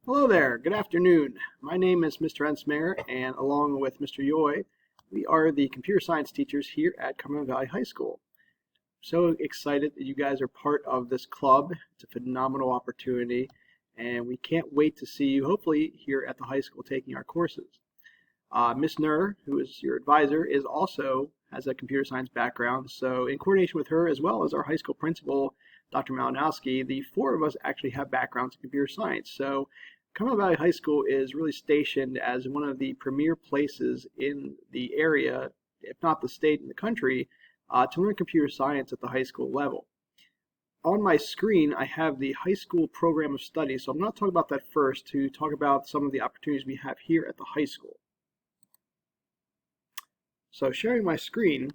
Hello there, good afternoon. My name is Mr. Ensminger, and along with Mr. Yoy, we are the computer science teachers here at Cumberland Valley High School. So excited that you guys are part of this club. It's a phenomenal opportunity, and we can't wait to see you hopefully here at the high school taking our courses. Miss Nur, who is your advisor, is also has a computer science background, so in coordination with her as well as our high school principal, Dr. Malinowski, the four of us actually have backgrounds in computer science. So Cumberland Valley High School is really stationed as one of the premier places in the area, if not the state and the country, to learn computer science at the high school level. On my screen, I have the high school program of study, so I'm going to talk about that first to talk about some of the opportunities we have here at the high school. So sharing my screen,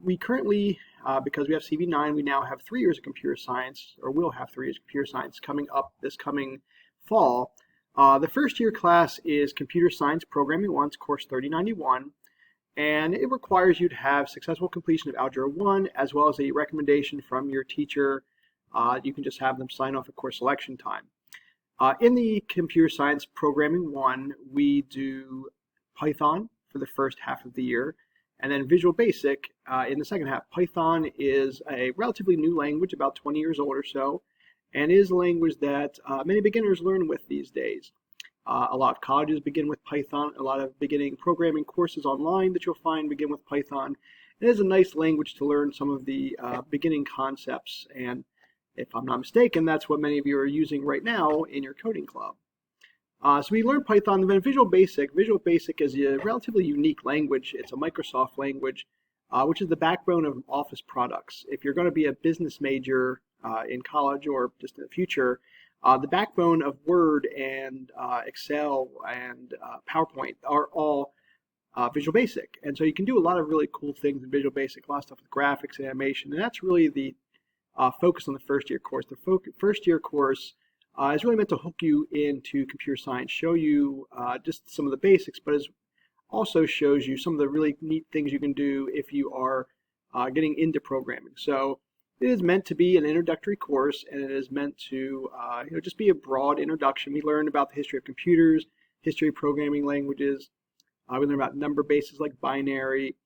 we currently, because we have CV9, we now have 3 years of computer science, or will have 3 years of computer science coming up this coming fall. The first year class is Computer Science Programming 1, course 3091, and it requires you to have successful completion of Algebra 1 as well as a recommendation from your teacher. You can just have them sign off at course selection time. In the Computer Science Programming 1, we do Python for the first half of the year, and then Visual Basic in the second half. Python is a relatively new language, about 20 years old or so, and is a language that many beginners learn with these days. A lot of colleges begin with Python. A lot of beginning programming courses online that you'll find begin with Python. It is a nice language to learn some of the beginning concepts, and if I'm not mistaken, that's what many of you are using right now in your coding club. So we learn Python, then Visual Basic. Visual Basic is a relatively unique language. It's a Microsoft language, which is the backbone of Office products. If you're going to be a business major in college or just in the future, the backbone of Word and Excel and PowerPoint are all Visual Basic. And so you can do a lot of really cool things in Visual Basic, a lot of stuff with graphics and animation, and that's really the focus on the first year course. The first year course is really meant to hook you into computer science, show you just some of the basics, but it also shows you some of the really neat things you can do if you are getting into programming. So it is meant to be an introductory course, and it is meant to just be a broad introduction. We learn about the history of computers, history of programming languages. We learn about number bases like binary.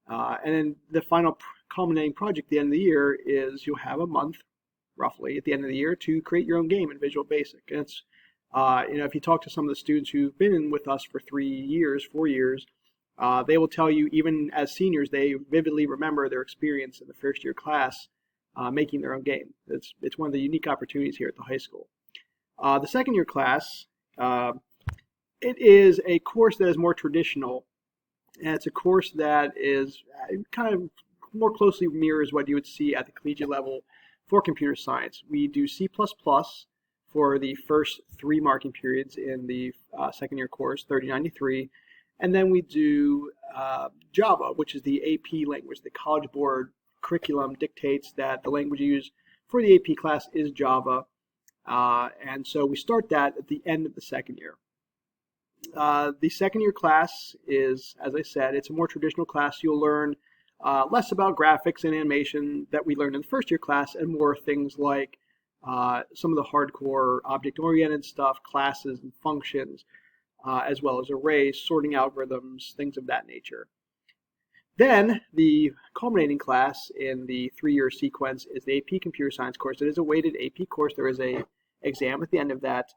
And then the final culminating project at the end of the year is you'll have a month roughly at the end of the year to create your own game in Visual Basic. And it's, if you talk to some of the students who've been with us for 3 years, 4 years, they will tell you even as seniors, they vividly remember their experience in the first year class making their own game. It's one of the unique opportunities here at the high school. The second year class, it is a course that is more traditional, and it's a course that is kind of more closely mirrors what you would see at the collegiate level for computer science. We do C++ for the first 3 marking periods in the second year course, 3093, and then we do Java, which is the AP language. The College Board curriculum dictates that the language used for the AP class is Java, and so we start that at the end of the second year. The second year class is, as I said, it's a more traditional class. You'll learn less about graphics and animation that we learned in the first year class, and more things like some of the hardcore object-oriented stuff, classes and functions, as well as arrays, sorting algorithms, things of that nature. Then the culminating class in the 3-year sequence is the AP Computer Science course. It is a weighted AP course. There is an exam at the end of that,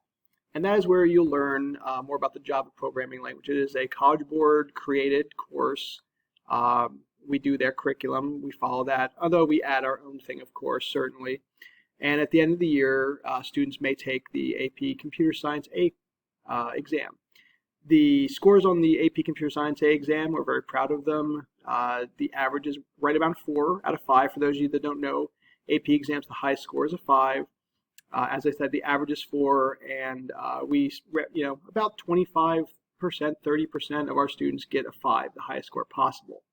and that is where you'll learn more about the Java programming language. It is a College Board created course. We do their curriculum, we follow that, although we add our own thing, of course, certainly. And at the end of the year, students may take the AP Computer Science A exam. The scores on the AP Computer Science A exam, we're very proud of them. The average is right around 4 out of 5. For those of you that don't know, AP exams, the highest score is a 5. As I said, the average is 4, and we, about 25%, 30% of our students get a 5, the highest score possible.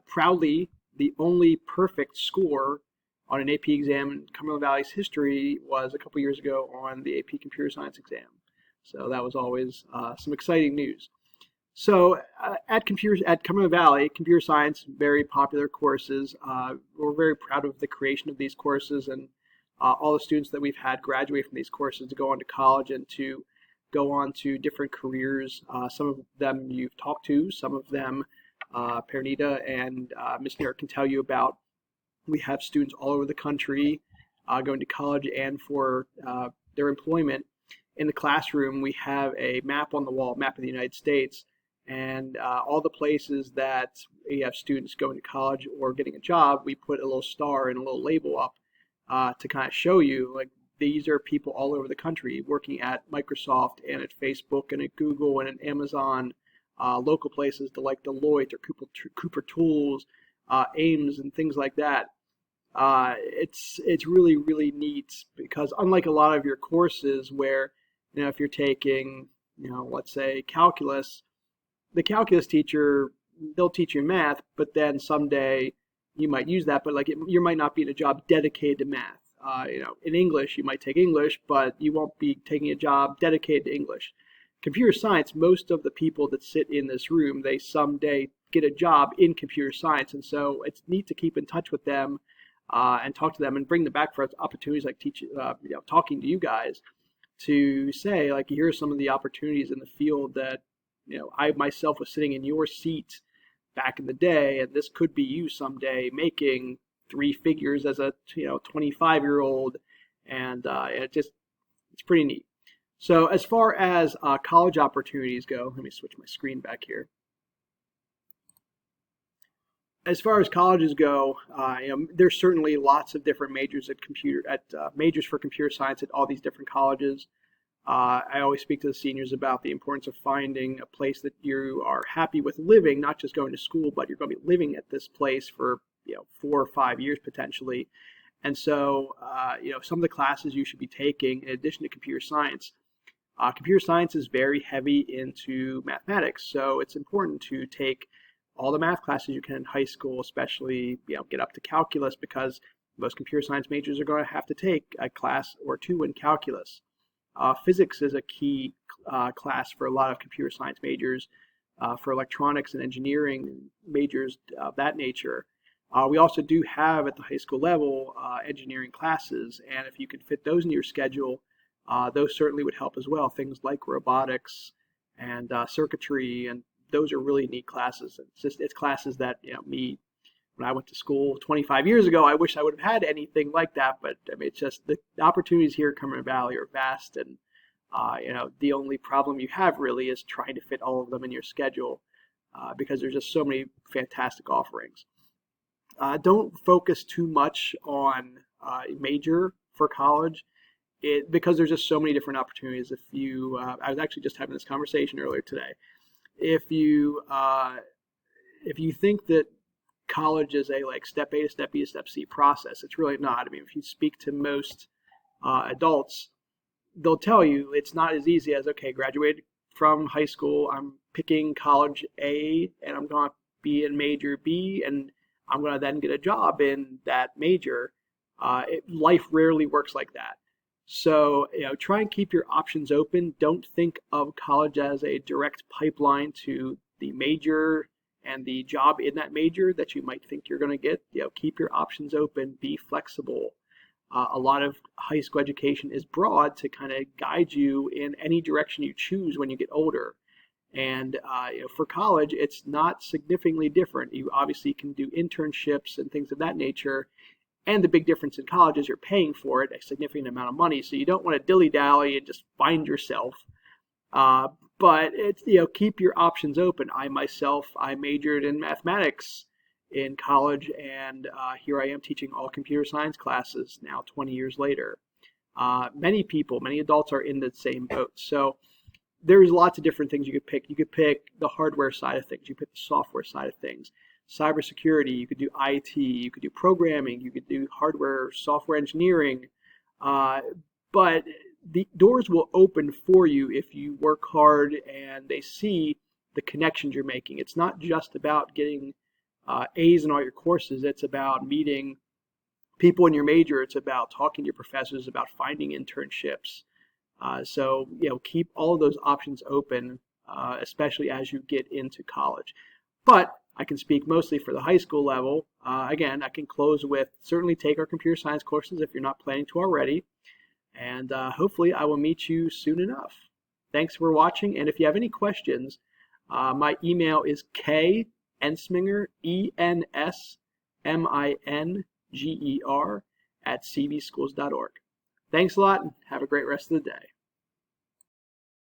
Proudly, the only perfect score on an AP exam in Cumberland Valley's history was a couple years ago on the AP Computer Science exam. So that was always some exciting news. So at Cumberland Valley, computer science, very popular courses. We're very proud of the creation of these courses, and all the students that we've had graduate from these courses to go on to college and to go on to different careers. Some of them you've talked to, some of them Pernita and Ms. Nair can tell you about. We have students all over the country going to college and for their employment. In the classroom, we have a map on the wall, map of the United States, and all the places that we have students going to college or getting a job, we put a little star and a little label up to kind of show you, like, these are people all over the country working at Microsoft and at Facebook and at Google and at Amazon, local places to like Deloitte or Cooper Tools, Ames, and things like that. It's really, really neat because unlike a lot of your courses where, if you're taking, let's say calculus, the calculus teacher, they'll teach you math, but then someday you might use that, but you might not be in a job dedicated to math. In English, you might take English, but you won't be taking a job dedicated to English. Computer science, most of the people that sit in this room, they someday get a job in computer science, and so it's neat to keep in touch with them and talk to them and bring them back for opportunities like talking to you guys to say, like, here are some of the opportunities in the field that I myself was sitting in your seat back in the day, and this could be you someday making 3 figures as a 25-year-old, and it's pretty neat. So as far as college opportunities go, let me switch my screen back here. As far as colleges go, there's certainly lots of different majors majors for computer science at all these different colleges. I always speak to the seniors about the importance of finding a place that you are happy with living, not just going to school, but you're going to be living at this place for 4 or 5 years potentially. And so, some of the classes you should be taking in addition to computer science is very heavy into mathematics. So it's important to take all the math classes you can in high school, especially get up to calculus, because most computer science majors are going to have to take a class or 2 in calculus. Physics is a key class for a lot of computer science majors, for electronics and engineering majors of that nature. We also do have at the high school level engineering classes, and if you can fit those in your schedule, those certainly would help as well. Things like robotics and circuitry, and those are really neat classes. It's classes that when I went to school 25 years ago, I wish I would have had anything like that. But it's just the opportunities here at Cumberland Valley are vast, and the only problem you have really is trying to fit all of them in your schedule because there's just so many fantastic offerings. Don't focus too much on major for college. Because there's just so many different opportunities. I was actually just having this conversation earlier today. If you think that college is a step A to step B to step C process, it's really not. I mean, if you speak to most adults, they'll tell you it's not as easy as, okay, graduated from high school, I'm picking college A, and I'm going to be in major B, and I'm going to then get a job in that major. Life rarely works like that. So, try and keep your options open. Don't think of college as a direct pipeline to the major and the job in that major that you might think you're going to get. Keep your options open. Be flexible. A lot of high school education is broad to kind of guide you in any direction you choose when you get older. And for college, it's not significantly different. You obviously can do internships and things of that nature. And the big difference in college is you're paying for it a significant amount of money, so you don't want to dilly-dally and just find yourself. But it's, keep your options open. I majored in mathematics in college, and here I am teaching all computer science classes now 20 years later. Many adults are in the same boat. So there's lots of different things you could pick. You could pick the hardware side of things. You could pick the software side of things. Cybersecurity, you could do IT, you could do programming, you could do hardware, software engineering, but the doors will open for you if you work hard and they see the connections you're making. It's not just about getting A's in all your courses, it's about meeting people in your major, it's about talking to your professors, about finding internships. So keep all of those options open, especially as you get into college. But I can speak mostly for the high school level. Again, I can close with certainly take our computer science courses if you're not planning to already. And hopefully I will meet you soon enough. Thanks for watching. And if you have any questions, my email is kensminger, ENSMINGER @cbschools.org. Thanks a lot and have a great rest of the day.